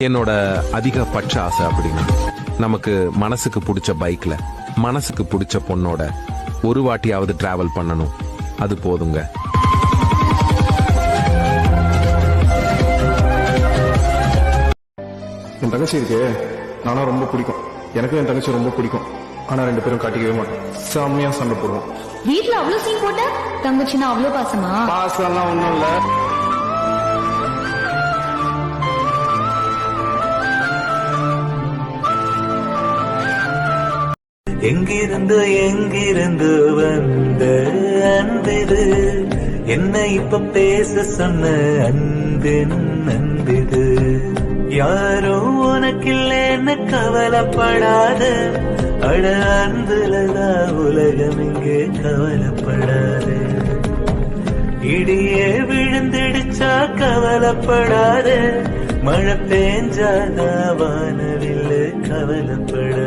என்னோட அதிகபட்ச ஆசை அப்படின்னா நமக்கு மனசுக்கு பிடிச்ச பைக்ல மனசுக்கு பிடிச்ச பொண்ணோட ஒரு வாட்டியாவது டிராவல் பண்ணணும். அது போதுங்க. என் தங்கச்சி இருக்கு, நானும் ரொம்ப பிடிக்கும். எனக்கும் என் தங்கச்சி ரொம்ப பிடிக்கும். ஆனா ரெண்டு பேரும் காட்டிக்கவே மாட்டோம். செம்மையா சண்டை போடுவோம். வீட்டுல அவ்வளவு சீன் போட்ட தங்கச்சின்னா அவ்வளவு பாசமா? பாசம்லாம் ஒண்ணும் இல்ல. எங்கிருந்து வந்த அன்பிது என்ன இப்ப பேச சொன்ன அன்பிது யாரோ உனக்கில்லைன்னு கவலைப்படாத அட அன்புலதா உலகம் இங்கே கவலைப்படாத இடியே விழுந்திடுச்சா கவலைப்படாத மழை பேஞ்சாதா வானவில்லை கவலைப்படாத